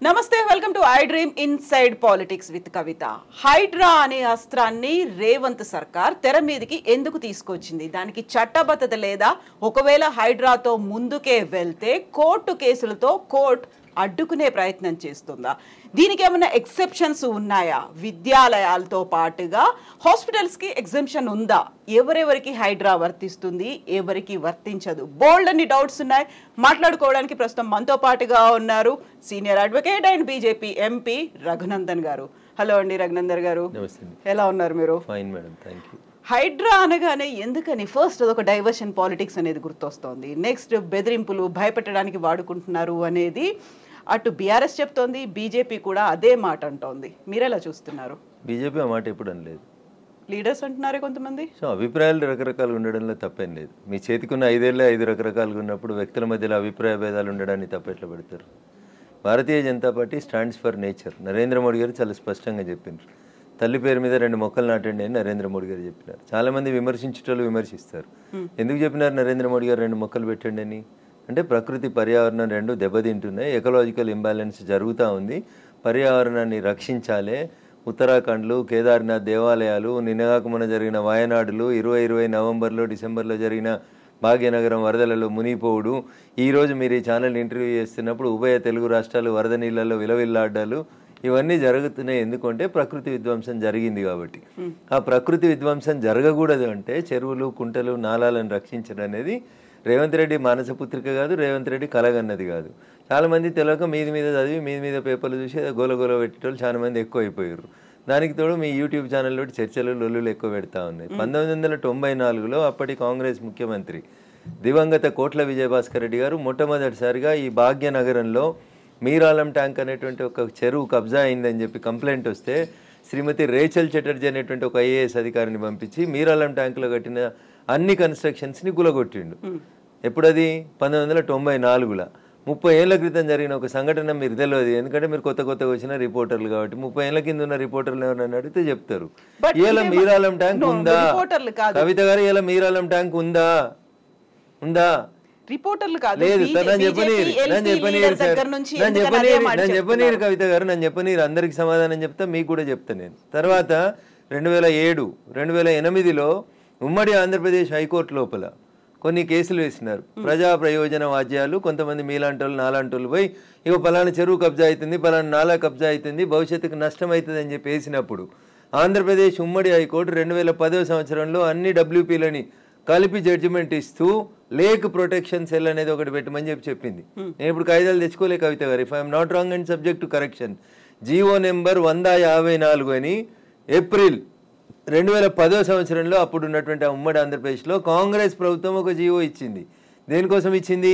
నమస్తే welcome to I dream inside politics with Kavitha. HYDRAA అనే అస్త్రాన్ని రేవంత్ సర్కార్ తెర మీదకి ఎందుకు తీసుకొచ్చింది? దానికి చట్టబద్ధత లేదా? ఒకవేళ హైడ్రాతో ముందుకే వెళ్తే కోర్టు కేసులతో కోర్టు అడ్డుకునే ప్రయత్నం చేస్తుందా? దీనికి ఏమైనా ఎక్సెప్షన్స్ ఉన్నాయా? విద్యాలయాలతో పాటుగా హాస్పిటల్స్కి ఎగ్జంప్షన్ ఉందా? ఎవరెవరికి హైడ్రా వర్తిస్తుంది, ఎవరికి వర్తించదు? బోల్డ్ అన్ని డౌట్స్ ఉన్నాయి. మాట్లాడుకోవడానికి ప్రస్తుతం మనతో పాటుగా ఉన్నారు senior advocate and BJP MP Raghunandan గారు. హలో అండి రఘునందన్ గారు, ఎలా ఉన్నారు మీరు? Fine madam, thank you. HYDRAA అనగానే ఎందుకని ఫస్ట్ అదొక డైవర్షన్ పాలిటిక్స్ అనేది గుర్తొస్తోంది. నెక్స్ట్ బెదిరింపులు, భయపెట్టడానికి వాడుకుంటున్నారు అనేది అటు బీఆర్ఎస్ చెప్తోంది, బీజేపీ కూడా అదే మాట అంటోంది. మీరెలా చూస్తున్నారు? బీజేపీ ఆ మాట ఎప్పుడు అనలేదు, లీడర్స్ అంటున్నారే కొంతమంది. సో అభిప్రాయాలు రకరకాలుగా ఉండడంలో తప్పేం లేదు. మీ చేతికున్న 5 ఏళ్ళే 5 రకరకాలుగా ఉన్నప్పుడు వ్యక్తుల మధ్యలో అభిప్రాయ భేదాలు ఉండడాన్ని తప్పెట్లా పెడతారు? Bharatiya Janata Party stands for nature. Narendra Modi గారు చాలా స్పష్టంగా చెప్పినారు, తల్లి పేరు మీద 2 మొక్కలు నాటండి అని నరేంద్ర మోడీ గారు చెప్పినారు. చాలా మంది విమర్శించేటోళ్ళు విమర్శిస్తారు. ఎందుకు చెప్పినారు నరేంద్ర మోడీ గారు 2 మొక్కలు పెట్టండి అని? అంటే ప్రకృతి పర్యావరణం 2 దెబ్బతింటున్నాయి, ఎకలాజికల్ ఇంబ్యాలెన్స్ జరుగుతూ ఉంది, పర్యావరణాన్ని రక్షించాలి. ఉత్తరాఖండ్లు, కేదార్నాథ్ దేవాలయాలు, నిన్నగాక మొన్న జరిగిన వాయనాడులు, 2020 నవంబర్లో డిసెంబర్లో జరిగిన భాగ్యనగరం వరదలలో మునిగిపోవుడు, ఈరోజు మీరు ఈ ఛానల్ ఇంటర్వ్యూ చేస్తున్నప్పుడు ఉభయ తెలుగు రాష్ట్రాలు వరద నీళ్ళల్లో విలవిల్లాడ్డాలు, ఇవన్నీ జరుగుతున్నాయి. ఎందుకంటే ప్రకృతి విధ్వంసం జరిగింది కాబట్టి. ఆ ప్రకృతి విధ్వంసం జరగకూడదు అంటే చెరువులు, కుంటలు, నాలాలను రక్షించడం అనేది రేవంత్ రెడ్డి మానసపుత్రిక కాదు, రేవంత్ రెడ్డి కలగన్నది కాదు. చాలామంది తెలియక మీద చదివి మీద పేపర్లు చూసి గోల పెట్టేటోళ్ళు చాలా మంది ఎక్కువ అయిపోయారు. దానికి తోడు మీ యూట్యూబ్ ఛానల్లో చర్చలు, లొల్లులు ఎక్కువ పెడతా ఉన్నాయి. 1994లో అప్పటి కాంగ్రెస్ ముఖ్యమంత్రి దివంగత కోట్ల విజయభాస్కర్ రెడ్డి గారు మొట్టమొదటిసారిగా ఈ భాగ్యనగరంలో మీరాలం ట్యాంక్ అనేటువంటి ఒక చెరువు కబ్జా అయిందని చెప్పి కంప్లైంట్ వస్తే శ్రీమతి రేచల్ చటర్జీ అనేటువంటి ఒక ఐఏఎస్ అధికారిని పంపించి మీరాలం ట్యాంకులో కట్టిన అన్ని కన్స్ట్రక్షన్స్ని గులగొట్టిండు. ఎప్పుడది? 1994లో. 30 ఏళ్ల క్రితం జరిగిన ఒక సంఘటన మీరు తెలియదు, ఎందుకంటే మీరు కొత్తగా వచ్చిన రిపోర్టర్లు కాబట్టి. 30 ఏళ్ల కింద ఉన్న రిపోర్టర్లు ఎవరైనా అడిగితే చెప్తారు. ఇలా మీరాలం ట్యాంక్ ఉందా కవిత గారు? ఇలా మీరాలం ట్యాంక్ ఉందా? రిపోర్టర్లు కాదు, లేదు. నన్ను చెప్పనీరు కవిత గారు, నన్ను చెప్పనీరు. అందరికి సమాధానం చెప్తా, మీకు కూడా చెప్తా నేను. తర్వాత 2007, 2008లో ఉమ్మడి ఆంధ్రప్రదేశ్ హైకోర్టు లోపల కొన్ని కేసులు వేసినారు. ప్రజా ప్రయోజన వాద్యాలు, కొంతమంది మీలాంటోళ్ళు నాలాంటోళ్ళు పోయి ఇక పలానా చెరువు కబ్జా అవుతుంది, పలానా నాలా కబ్జా అవుతుంది, భవిష్యత్తుకు నష్టం అవుతుంది అని చెప్పి వేసినప్పుడు ఆంధ్రప్రదేశ్ ఉమ్మడి హైకోర్టు 2010వ సంవత్సరంలో అన్ని డబ్ల్యూపీలని కలిపి జడ్జిమెంట్ ఇస్తూ లేక్ ప్రొటెక్షన్ సెల్ అనేది ఒకటి పెట్టమని చెప్పింది. నేను ఇప్పుడు కాయిదాలు తెచ్చుకోలే కవిత గారు, if I'm not wrong and subject to correction. GO number 154 అని ఏప్రిల్ 2010వ సంవత్సరంలో అప్పుడు ఉన్నటువంటి ఉమ్మడి ఆంధ్రప్రదేశ్లో కాంగ్రెస్ ప్రభుత్వం ఒక జీవో ఇచ్చింది. దేనికోసం ఇచ్చింది?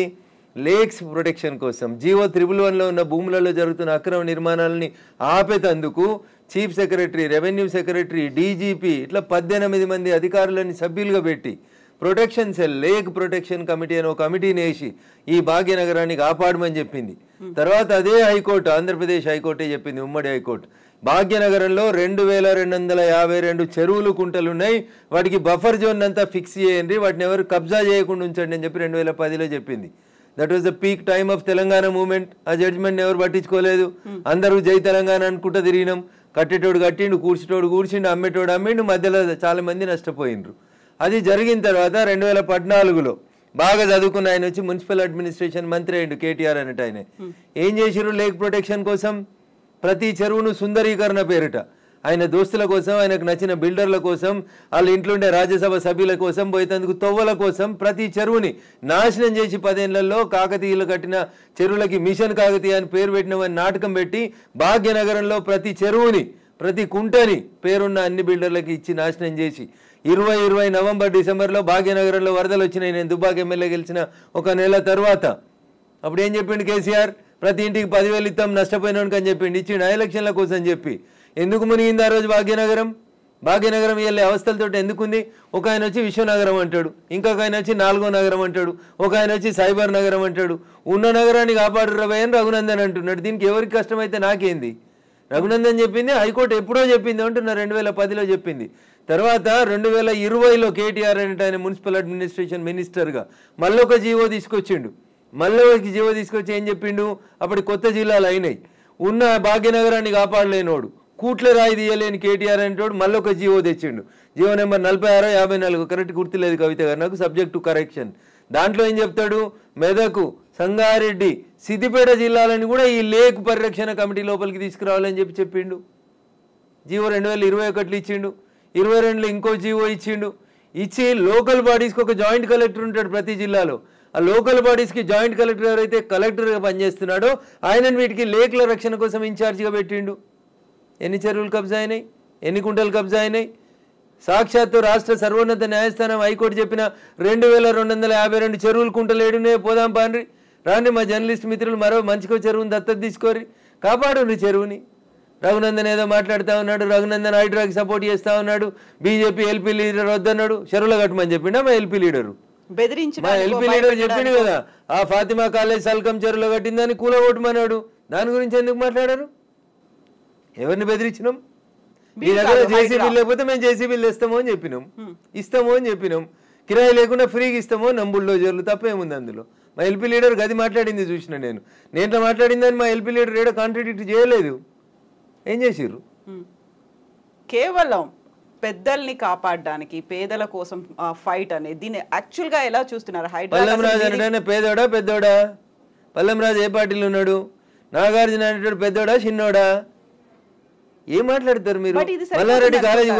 లేక్స్ ప్రొటెక్షన్ కోసం. జీవో 111లో ఉన్న భూములలో జరుగుతున్న అక్రమ నిర్మాణాలని ఆపేతందుకు chief secretary, revenue secretary, DGP ఇట్లా 18 మంది అధికారులని సభ్యులుగా పెట్టి protection cell, lake protection committee అని ఒక కమిటీని వేసి ఈ భాగ్యనగరాన్ని కాపాడమని చెప్పింది. తర్వాత అదే హైకోర్టు, ఆంధ్రప్రదేశ్ హైకోర్టే చెప్పింది, ఉమ్మడి హైకోర్టు, భాగ్యనగరంలో 2252 చెరువులు, కుంటలు ఉన్నాయి, వాటికి బఫర్ జోన్ అంతా ఫిక్స్ చేయండి, వాటిని ఎవరు కబ్జా చేయకుండా ఉంచండి అని చెప్పి 2010లో చెప్పింది. That was the peak time of Telangana movement. ఆ జడ్జిమెంట్ ఎవరు పట్టించుకోలేదు. అందరూ జై తెలంగాణ అనుకుంటూ తిరిగినాం. కట్టేటోడు కట్టిండు, కూర్చేటోడు కూర్చిండు, అమ్మేటోడు అమ్మిండు, మధ్యలో చాలా మంది నష్టపోయిండ్రు. అది జరిగిన తర్వాత 2014లో బాగా చదువుకున్న ఆయన వచ్చి మున్సిపల్ అడ్మినిస్ట్రేషన్ మంత్రి అయ్యిండు, కేటీఆర్ అన్నట్టు. ఆయన ఏం చేసిరు? లేక్ ప్రొటెక్షన్ కోసం ప్రతి చెరువును సుందరీకరణ పేరిట ఆయన దోస్తుల కోసం, ఆయనకు నచ్చిన బిల్డర్ల కోసం, వాళ్ళ ఇంట్లో ఉండే రాజ్యసభ సభ్యుల కోసం, పోయేందుకు తొవ్వల కోసం ప్రతి చెరువుని నాశనం చేసి 10 ఏళ్లలో కాకతీయులు కట్టిన చెరువులకి మిషన్ కాకతీయ అని పేరు పెట్టినవని నాటకం పెట్టి భాగ్యనగరంలో ప్రతి చెరువుని, ప్రతి కుంటని పేరున్న అన్ని బిల్డర్లకి ఇచ్చి నాశనం చేసి 2020 నవంబర్ డిసెంబర్లో భాగ్యనగరంలో వరదలు వచ్చినాయి. నేను దుబ్బాక ఎమ్మెల్యే గెలిచిన 1 నెల తర్వాత అప్పుడు ఏం చెప్పిండు కేసీఆర్? ప్రతి ఇంటికి 10,000 ఇస్తాం నష్టపోయినానికి అని చెప్పిండు. ఇచ్చిండు ఆ ఎలక్షన్ల కోసం చెప్పి. ఎందుకు మునిగింది ఆ రోజు భాగ్యనగరం? భాగ్యనగరం వెళ్ళే అవస్థలతో ఎందుకుంది? ఒక ఆయన వచ్చి విశ్వనగరం అంటాడు, ఇంకొక ఆయన వచ్చి 4వ నగరం అంటాడు, ఒక ఆయన వచ్చి సైబర్ నగరం అంటాడు. ఉన్న నగరాన్ని కాపాడు రవయ్య అని రఘునందన్ అంటున్నాడు. దీనికి ఎవరికి కష్టమైతే నాకేంది? రఘునందన్ చెప్పింది, హైకోర్టు ఎప్పుడో చెప్పింది అంటున్నా, 2010లో చెప్పింది. తర్వాత 2020లో కేటీఆర్ అంటే ఆయన మున్సిపల్ అడ్మినిస్ట్రేషన్ మినిస్టర్గా మళ్ళొక జీవో తీసుకొచ్చిండు. మళ్ళీ జీవో తీసుకొచ్చి ఏం చెప్పిండు? అప్పటి కొత్త జిల్లాలు అయినాయి. ఉన్న భాగ్యనగరాన్ని కాపాడలేనోడు, కూట్ల రాయి తీయలేని కేటీఆర్ అంటోడు మళ్ళీ ఒక జీవో తెచ్చిండు. జీవో నెంబర్ 46/54, కరెక్ట్ గుర్తులేదు కవిత గారు నాకు, సబ్జెక్ట్ టు కరెక్షన్. దాంట్లో ఏం చెప్తాడు, మెదకు, సంగారెడ్డి, సిద్దిపేట జిల్లాలని కూడా ఈ లేక్ పరిరక్షణ కమిటీ లోపలికి తీసుకురావాలని చెప్పిండు. జీవో 2021 ఇచ్చిండు, 22లో ఇంకో జీవో ఇచ్చిండు. ఇచ్చి లోకల్ బాడీస్కి ఒక జాయింట్ కలెక్టర్ ఉంటాడు ప్రతి జిల్లాలో. ఆ లోకల్ బాడీస్కి జాయింట్ కలెక్టర్ ఎవరైతే కలెక్టర్గా పనిచేస్తున్నాడో ఆయనను వీటికి లేక్ల రక్షణ కోసం ఇన్ఛార్జిగా పెట్టిండు. ఎన్ని చెరువులు కబ్జా అయినాయి, ఎన్ని కుంటలు కబ్జా అయినాయి? సాక్షాత్తు రాష్ట్ర సర్వోన్నత న్యాయస్థానం హైకోర్టు చెప్పిన 2252 చెరువులు కుంటలు ఏడునే పోదాం పాండ్రి రాండి. మా జర్నలిస్ట్ మిత్రులు మరో మంచికో చెరువుని దత్తత తీసుకోరి, కాపాడు చెరువుని. రఘునందన్ ఏదో మాట్లాడుతూ ఉన్నాడు, రఘునందన్ హైడ్రాకి సపోర్ట్ చేస్తూ ఉన్నాడు, బీజేపీ ఎల్పీ లీడర్ వద్దన్నాడు, చెరువులో కట్టమని చెప్పిండా మా ఎల్పీ లీడరు? మా ఎల్పీ లీడర్ చెప్పిండు కదా, ఆ ఫాతిమా కాలేజ్ సల్కం చెరువులో కట్టిందని కూలగొట్టమన్నాడు. దాని గురించి ఎందుకు మాట్లాడారు? ఎవరిని బెదిరించినాం? మీ దగ్గర జేసీబీలు లేకపోతే మేము జేసీబీలు ఇస్తామో అని చెప్పినాం, ఇస్తామో అని చెప్పినాం. కిరాయి లేకుండా ఫ్రీగా ఇస్తామో నంబుల్లో జరులు, తప్పేముంది అందులో? మా ఎల్పీ లీడర్ గది మాట్లాడింది చూసిన నేను మాట్లాడిందని మా ఎల్పీ లీడర్ ఏడో కాంట్రాడిక్ట్ చేయలేదు. ఏం చేసిర్రు? కేవలం పెద్దల్ని కాపాడడానికి, పేదల కోసం ఫైట్ అనేది దీన్ని యాక్చువల్ గా ఎలా చూస్తున్నారు? పల్లంరాజు అంటే పేదోడా పెద్దోడా? పల్లంరాజు ఏ పార్టీలో ఉన్నాడు? నాగార్జున అనేటోడు పెద్దోడా చిన్నోడా? ఏం మాట్లాడతారు మీరు? మల్లారెడ్డి కాలేజీ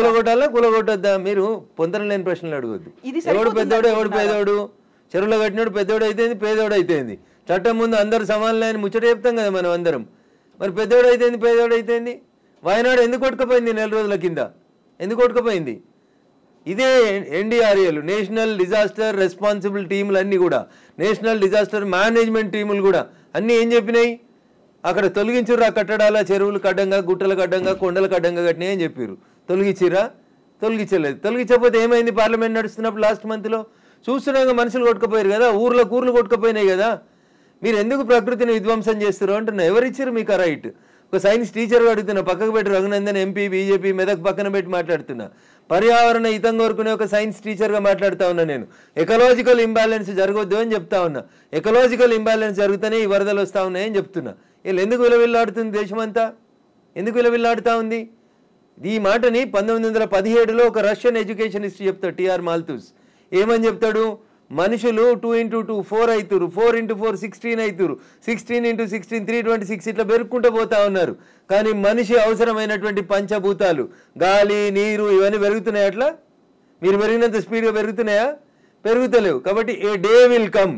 కూలగొట్టొద్దా? మీరు పొందడం లేని ప్రశ్నలు అడగొద్దు. ఎవడు పెద్దోడు ఎవడు పేదోడు? చెరువులో కట్టినోడు పెద్దోడు అయితేంది, పేదోడు అయితేంది. చట్టం ముందు అందరు సమానలే అని ముచ్చట చెప్తాం కదా మనం అందరం. మరి పెద్దోడు అయితేంది, పేదోడు అయితేంది? వాయనాడు ఎందుకు కొట్టుకుపోయింది 4 రోజుల కింద? ఎందుకు కొట్టుకుపోయింది? ఇదే NDRAలు, నేషనల్ డిజాస్టర్ రెస్పాన్సిబుల్ టీములు అన్నీ కూడా, నేషనల్ డిజాస్టర్ మేనేజ్మెంట్ టీములు కూడా అన్నీ ఏం చెప్పినాయి? అక్కడ తొలగించుర్రు ఆ కట్టడాల, చెరువులు కడ్డంగా, గుట్టలు కడ్డంగా, కొండలు కడ్డంగా కట్టినాయి అని చెప్పారు. తొలగించిరా? తొలగించలేదు. తొలగించకపోతే ఏమైంది? పార్లమెంట్ నడుస్తున్నప్పుడు లాస్ట్ మంత్లో చూస్తున్నాగా మనుషులు కొట్టుకుపోయారు కదా, ఊర్లు కొట్టుకుపోయినాయి కదా. మీరు ఎందుకు ప్రకృతిని విధ్వంసం చేస్తారు అంటున్నా. ఎవరిచ్చారు మీకు ఆ రైట్? ఒక సైన్స్ టీచర్ అడుగుతున్నా, పక్కకు పెట్టి రఘునందన్ ఎంపీ బీజేపీ మెదక్ పక్కన పెట్టి మాట్లాడుతున్నా. పర్యావరణ హితం కోరుకునే ఒక సైన్స్ టీచర్గా మాట్లాడుతూ ఉన్నా నేను. ఎకలాజికల్ ఇంబ్యాలెన్స్ జరగొద్దు అని చెప్తా ఉన్నా. ఎకలాజికల్ ఇంబ్యాలెన్స్ జరుగుతూనే ఈ వరదలు వస్తూ ఉన్నాయని చెప్తున్నా. వీళ్ళు ఎందుకు విలవిల్లాడుతుంది దేశమంతా? ఎందుకు విలవిల్లాడుతూ ఉంది? ఈ మాటని 1917లో ఒక రష్యన్ ఎడ్యుకేషన్ హిస్టరీ చెప్తాడు టిఆర్ మాల్తూస్. ఏమని చెప్తాడు? మనుషులు 2 × 2 4 అవుతారు, 4 × 4 16 అవుతారు, 16 × 16 326 ఇట్లా పెరుక్కుంటూ పోతా ఉన్నారు. కానీ మనిషి అవసరమైనటువంటి పంచభూతాలు గాలి, నీరు ఇవన్నీ పెరుగుతున్నాయి. అట్లా మీరు పెరిగినంత స్పీడ్గా పెరుగుతున్నాయా? పెరుగుతలేవు. కాబట్టి ఏ డే విల్ కమ్,